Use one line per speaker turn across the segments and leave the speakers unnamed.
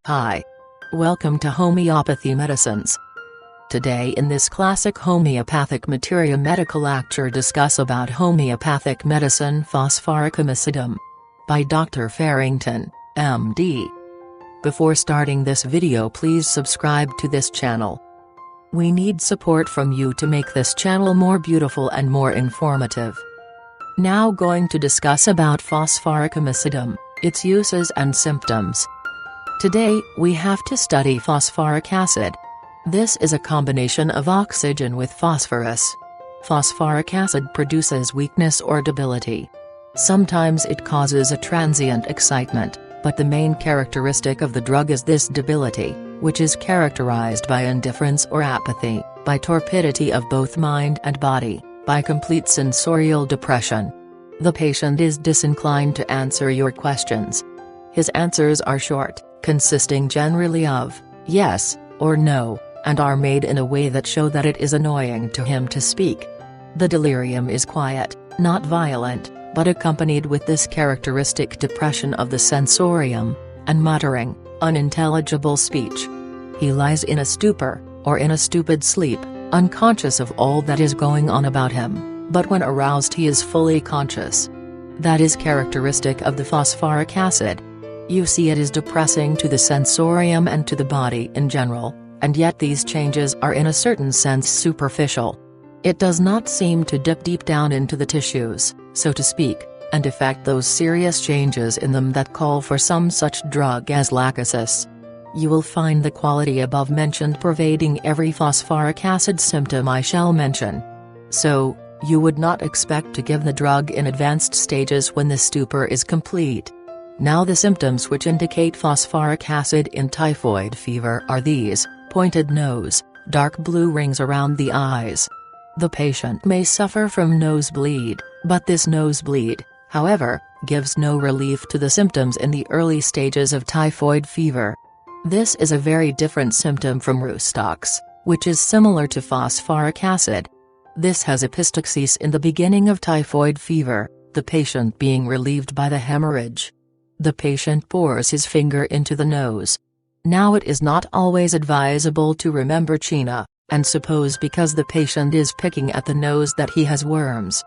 Hi. Welcome to Homeopathy Medicines. Today in this classic Homeopathic Materia Medica lecture discuss about homeopathic medicine Phosphoricum acidum by Dr. Farrington, MD. Before starting this video, please subscribe to this channel. We need support from you to make this channel more beautiful and more informative. Now going to discuss about Phosphoricum acidum, its uses and symptoms. Today, we have to study phosphoric acid. This is a combination of oxygen with phosphorus. Phosphoric acid produces weakness or debility. Sometimes it causes a transient excitement, but the main characteristic of the drug is this debility, which is characterized by indifference or apathy, by torpidity of both mind and body, by complete sensorial depression. The patient is disinclined to answer your questions. His answers are short, consisting generally of yes or no, and are made in a way that show that it is annoying to him to speak. The delirium is quiet, not violent, but accompanied with this characteristic depression of the sensorium, and muttering, unintelligible speech. He lies in a stupor, or in a stupid sleep, unconscious of all that is going on about him, but when aroused he is fully conscious. That is characteristic of the phosphoric acid. You see, it is depressing to the sensorium and to the body in general, and yet these changes are in a certain sense superficial. It does not seem to dip deep down into the tissues, so to speak, and effect those serious changes in them that call for some such drug as lachesis. You will find the quality above mentioned pervading every phosphoric acid symptom I shall mention. So, you would not expect to give the drug in advanced stages when the stupor is complete. Now the symptoms which indicate phosphoric acid in typhoid fever are these: pointed nose, dark blue rings around the eyes. The patient may suffer from nosebleed, but this nosebleed, however, gives no relief to the symptoms in the early stages of typhoid fever. This is a very different symptom from roustox, which is similar to phosphoric acid. This has epistaxis in the beginning of typhoid fever, the patient being relieved by the hemorrhage. The patient pours his finger into the nose. Now it is not always advisable to remember China, and suppose because the patient is picking at the nose that he has worms.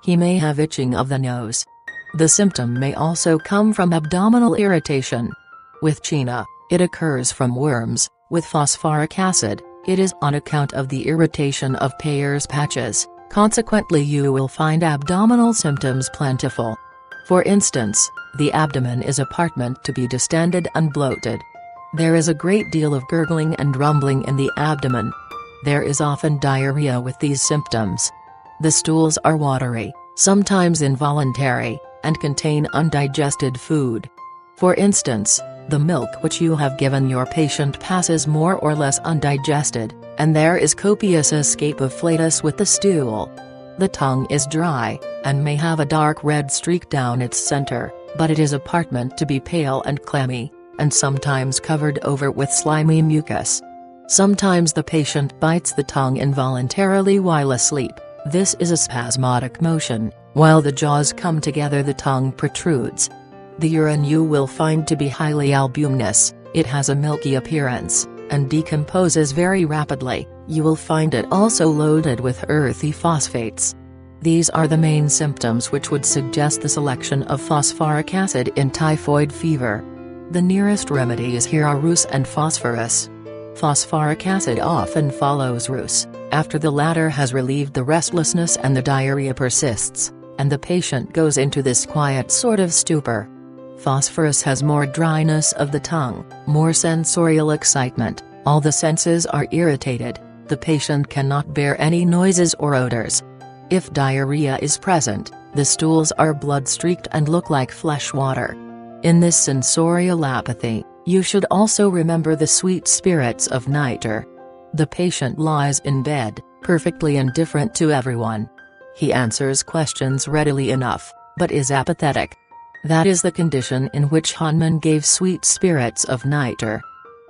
He may have itching of the nose. The symptom may also come from abdominal irritation. With China, it occurs from worms; with phosphoric acid, it is on account of the irritation of Peyer's patches. Consequently, you will find abdominal symptoms plentiful. For instance, the abdomen is apparent to be distended and bloated. There is a great deal of gurgling and rumbling in the abdomen. There is often diarrhea with these symptoms. The stools are watery, sometimes involuntary, and contain undigested food. For instance, the milk which you have given your patient passes more or less undigested, and there is copious escape of flatus with the stool. The tongue is dry, and may have a dark red streak down its center, but it is apparent to be pale and clammy, and sometimes covered over with slimy mucus. Sometimes the patient bites the tongue involuntarily while asleep. This is a spasmodic motion; while the jaws come together the tongue protrudes. The urine you will find to be highly albuminous, it has a milky appearance, and decomposes very rapidly. You will find it also loaded with earthy phosphates. These are the main symptoms which would suggest the selection of phosphoric acid in typhoid fever. The nearest remedies here are rus and phosphorus. Phosphoric acid often follows rus, after the latter has relieved the restlessness and the diarrhea persists, and the patient goes into this quiet sort of stupor. Phosphorus has more dryness of the tongue, more sensorial excitement, all the senses are irritated, the patient cannot bear any noises or odors. If diarrhea is present, the stools are blood-streaked and look like flesh water. In this sensorial apathy, you should also remember the sweet spirits of nitre. The patient lies in bed, perfectly indifferent to everyone. He answers questions readily enough, but is apathetic. That is the condition in which Hahnemann gave sweet spirits of nitre.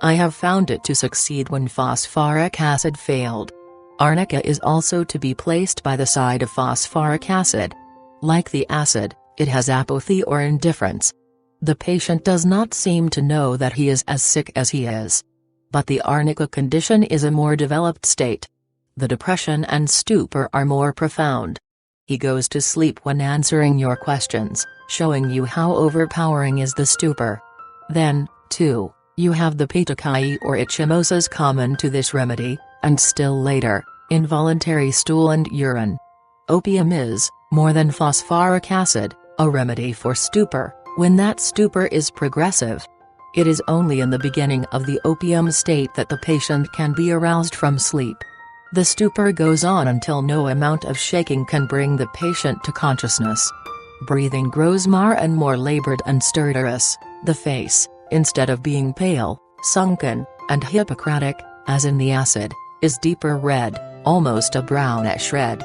I have found it to succeed when phosphoric acid failed. Arnica is also to be placed by the side of phosphoric acid. Like the acid, it has apathy or indifference. The patient does not seem to know that he is as sick as he is. But the arnica condition is a more developed state. The depression and stupor are more profound. He goes to sleep when answering your questions, showing you how overpowering is the stupor. Then, too, you have the petechiae or ecchymoses common to this remedy, and still later, involuntary stool and urine. Opium is, more than phosphoric acid, a remedy for stupor, when that stupor is progressive. It is only in the beginning of the opium state that the patient can be aroused from sleep. The stupor goes on until no amount of shaking can bring the patient to consciousness. Breathing grows more and more labored and stertorous, the face, instead of being pale, sunken, and Hippocratic, as in the acid, is deeper red, almost a brownish red.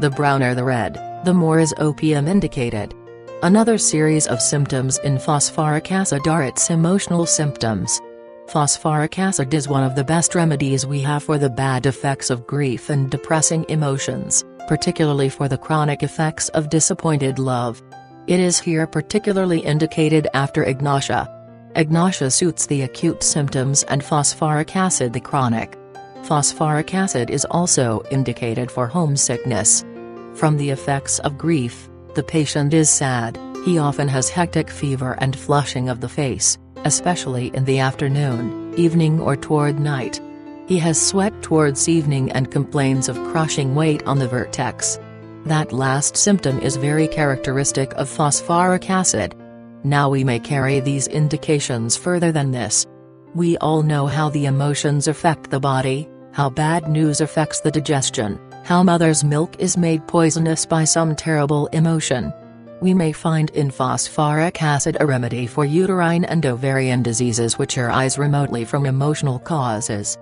The browner the red, the more is opium indicated. Another series of symptoms in phosphoric acid are its emotional symptoms. Phosphoric acid is one of the best remedies we have for the bad effects of grief and depressing emotions, particularly for the chronic effects of disappointed love. It is here particularly indicated after agnosia. Agnosia suits the acute symptoms and phosphoric acid the chronic. Phosphoric acid is also indicated for homesickness. From the effects of grief, the patient is sad, he often has hectic fever and flushing of the face, especially in the afternoon, evening or toward night. He has sweat towards evening and complains of crushing weight on the vertex. That last symptom is very characteristic of phosphoric acid. Now we may carry these indications further than this. We all know how the emotions affect the body, how bad news affects the digestion, how mother's milk is made poisonous by some terrible emotion. We may find in phosphoric acid a remedy for uterine and ovarian diseases which arise remotely from emotional causes.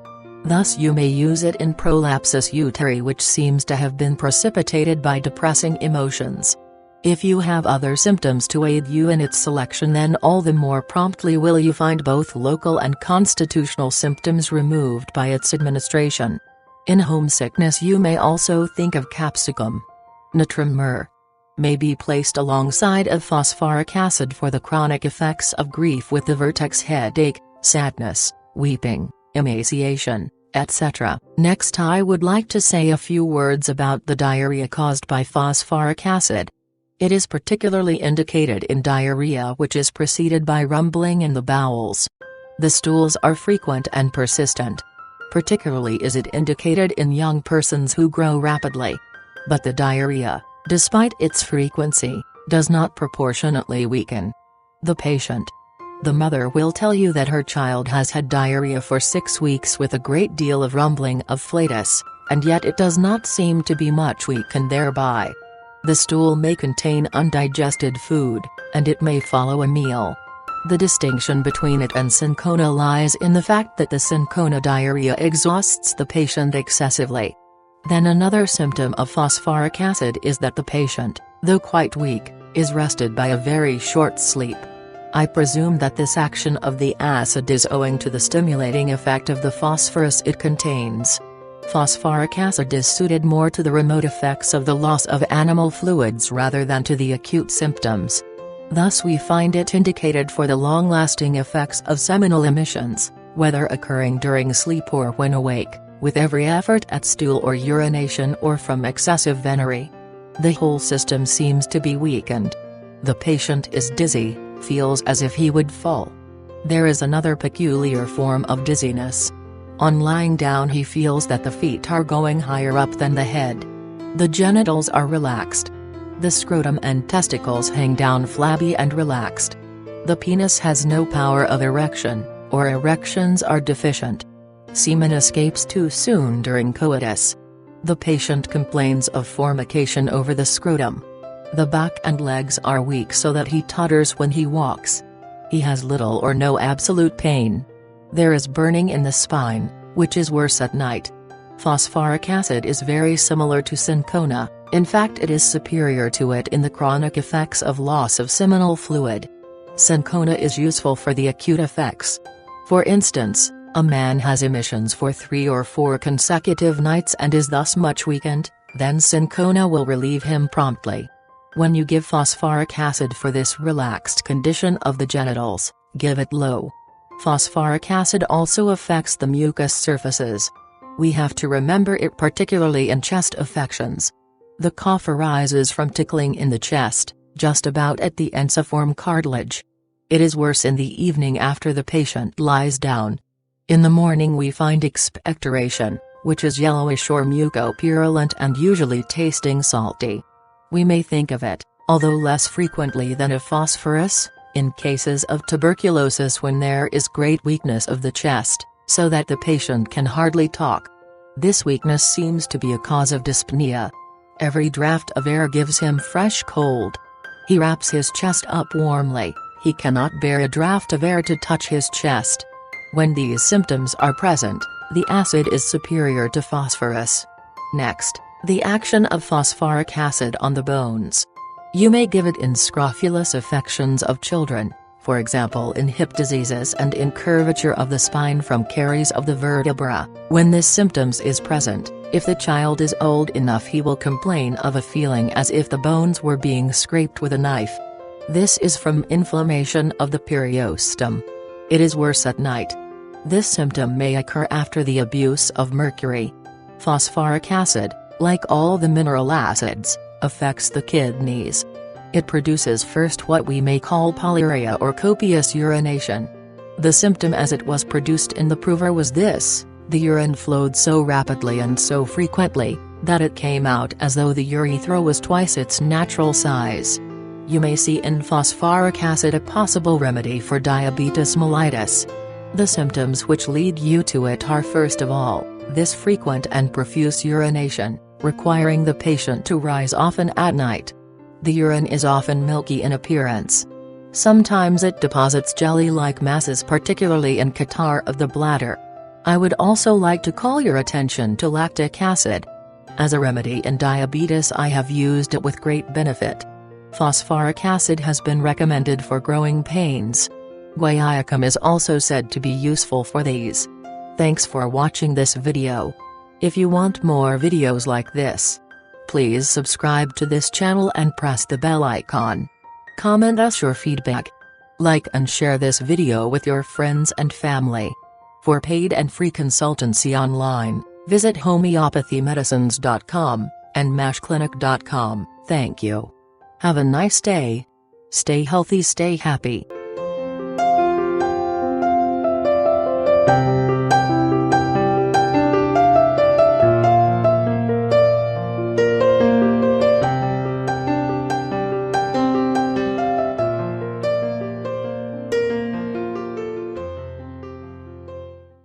Thus you may use it in prolapsus uteri which seems to have been precipitated by depressing emotions. If you have other symptoms to aid you in its selection, then all the more promptly will you find both local and constitutional symptoms removed by its administration. In homesickness you may also think of capsicum. Natrum myrrh may be placed alongside of phosphoric acid for the chronic effects of grief with the vertex headache, sadness, weeping, emaciation, etc. Next I would like to say a few words about the diarrhea caused by phosphoric acid. It is particularly indicated in diarrhea which is preceded by rumbling in the bowels. The stools are frequent and persistent. Particularly is it indicated in young persons who grow rapidly. But the diarrhea, despite its frequency, does not proportionately weaken the patient. The mother will tell you that her child has had diarrhea for 6 weeks with a great deal of rumbling of flatus, and yet it does not seem to be much weakened thereby. The stool may contain undigested food, and it may follow a meal. The distinction between it and cinchona lies in the fact that the cinchona diarrhea exhausts the patient excessively. Then another symptom of phosphoric acid is that the patient, though quite weak, is rested by a very short sleep. I presume that this action of the acid is owing to the stimulating effect of the phosphorus it contains. Phosphoric acid is suited more to the remote effects of the loss of animal fluids rather than to the acute symptoms. Thus we find it indicated for the long-lasting effects of seminal emissions, whether occurring during sleep or when awake, with every effort at stool or urination or from excessive venery. The whole system seems to be weakened. The patient is dizzy, feels as if he would fall. There is another peculiar form of dizziness. On lying down he feels that the feet are going higher up than the head. The genitals are relaxed. The scrotum and testicles hang down flabby and relaxed. The penis has no power of erection, or erections are deficient. Semen escapes too soon during coitus. The patient complains of formication over the scrotum. The back and legs are weak so that he totters when he walks. He has little or no absolute pain. There is burning in the spine, which is worse at night. Phosphoric acid is very similar to cinchona, in fact it is superior to it in the chronic effects of loss of seminal fluid. Cinchona is useful for the acute effects. For instance, a man has emissions for 3 or 4 consecutive nights and is thus much weakened, then cinchona will relieve him promptly. When you give phosphoric acid for this relaxed condition of the genitals, give it low. Phosphoric acid also affects the mucous surfaces. We have to remember it particularly in chest affections. The cough arises from tickling in the chest, just about at the ensiform cartilage. It is worse in the evening after the patient lies down. In the morning we find expectoration, which is yellowish or mucopurulent and usually tasting salty. We may think of it, although less frequently than of phosphorus, in cases of tuberculosis when there is great weakness of the chest, so that the patient can hardly talk. This weakness seems to be a cause of dyspnea. Every draught of air gives him fresh cold. He wraps his chest up warmly, he cannot bear a draught of air to touch his chest. When these symptoms are present, the acid is superior to phosphorus. Next, the action of phosphoric acid on the bones. You may give it in scrofulous affections of children, for example in hip diseases and in curvature of the spine from caries of the vertebra. When this symptoms is present, if the child is old enough he will complain of a feeling as if the bones were being scraped with a knife. This is from inflammation of the periostum. It is worse at night. This symptom may occur after the abuse of mercury. Phosphoric acid, like all the mineral acids, affects the kidneys. It produces first what we may call polyuria or copious urination. The symptom as it was produced in the prover was this: the urine flowed so rapidly and so frequently, that it came out as though the urethra was twice its natural size. You may see in phosphoric acid a possible remedy for diabetes mellitus. The symptoms which lead you to it are first of all, this frequent and profuse urination, requiring the patient to rise often at night. The urine is often milky in appearance. Sometimes it deposits jelly-like masses, particularly in catarrh of the bladder. I would also like to call your attention to lactic acid. As a remedy in diabetes I have used it with great benefit. Phosphoric acid has been recommended for growing pains. Guaiacum is also said to be useful for these. Thanks for watching this video. If you want more videos like this, please subscribe to this channel and press the bell icon. Comment us your feedback. Like and share this video with your friends and family. For paid and free consultancy online, visit homeopathymedicines.com and mashclinic.com. Thank you. Have a nice day. Stay healthy, stay happy.